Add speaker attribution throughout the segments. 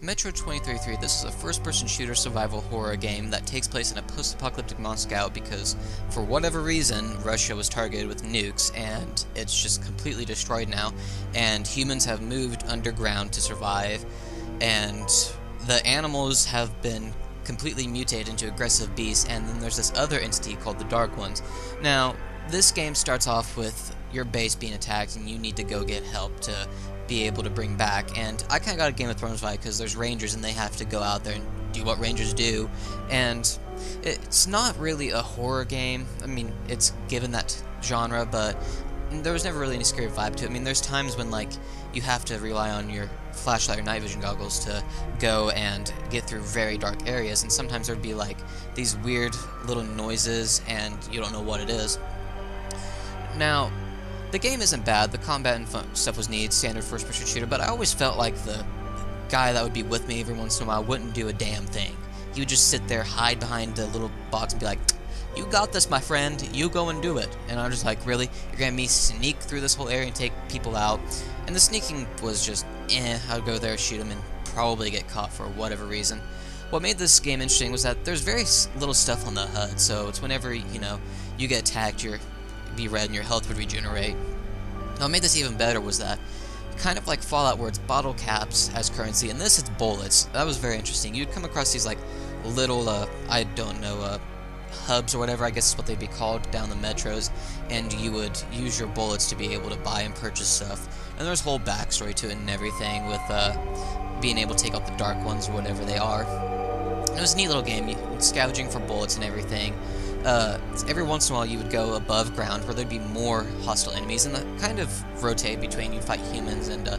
Speaker 1: Metro 2033, this is a first-person shooter survival horror game that takes place in a post-apocalyptic Moscow because, for whatever reason, Russia was targeted with nukes, and it's just completely destroyed now, and humans have moved underground to survive, and the animals have been completely mutated into aggressive beasts, and then there's this other entity called the Dark Ones. Now, this game starts off with your base being attacked, and you need to go get help to be able to bring back, and I kind of got a Game of Thrones vibe because there's rangers and they have to go out there and do what rangers do, and it's not really a horror game. I mean, it's given that genre, but there was never really any scary vibe to it. I mean, there's times when, like, you have to rely on your flashlight or night vision goggles to go and get through very dark areas, and sometimes there'd be, like, these weird little noises, and you don't know what it is. Now, the game isn't bad, the combat and stuff was neat, standard first-person shooter, but I always felt like the guy that would be with me every once in a while wouldn't do a damn thing. He would just sit there, hide behind a little box and be like, "You got this, my friend, you go and do it." And I'm just like, really? You're gonna have me sneak through this whole area and take people out? And the sneaking was just, I'd go there, shoot him, and probably get caught for whatever reason. What made this game interesting was that there's very little stuff on the HUD, so it's whenever, you know, you get attacked, you'd be red and your health would regenerate. Now, what made this even better was that, kind of like Fallout where it's bottle caps as currency, and this it's bullets. That was very interesting. You'd come across these, like, little, I don't know, hubs or whatever, I guess is what they'd be called, down the metros, and you would use your bullets to be able to buy and purchase stuff. And there's a whole backstory to it and everything, with being able to take out the Dark Ones or whatever they are. And it was a neat little game, scavenging for bullets and everything. Every once in a while you would go above ground where there'd be more hostile enemies, and that kind of rotate between you'd fight humans and the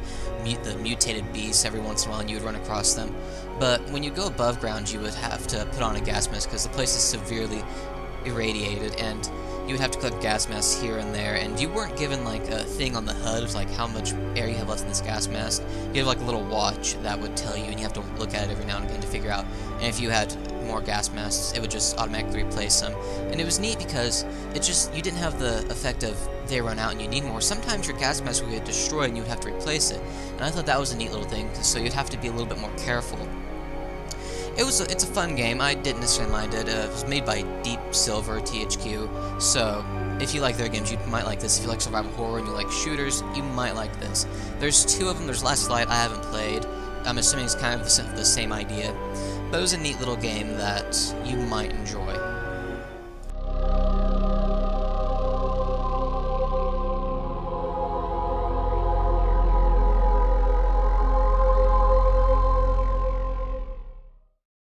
Speaker 1: mutated beasts every once in a while, and you would run across them. But when you go above ground, you would have to put on a gas mask because the place is severely irradiated, and you would have to collect gas masks here and there, and you weren't given like a thing on the HUD of like how much air you have left in this gas mask. You have like a little watch that would tell you, and you have to look at it every now and again to figure out. And if you had more gas masks, it would just automatically replace them. And it was neat because you didn't have the effect of they run out and you need more. Sometimes your gas mask would get destroyed and you would have to replace it. And I thought that was a neat little thing, so you'd have to be a little bit more careful. It's a fun game. I didn't necessarily mind it. It was made by Deep Silver THQ, so if you like their games, you might like this. If you like survival horror and you like shooters, you might like this. There's two of them. There's Last Light I haven't played. I'm assuming it's kind of the same idea, but it was a neat little game that you might enjoy.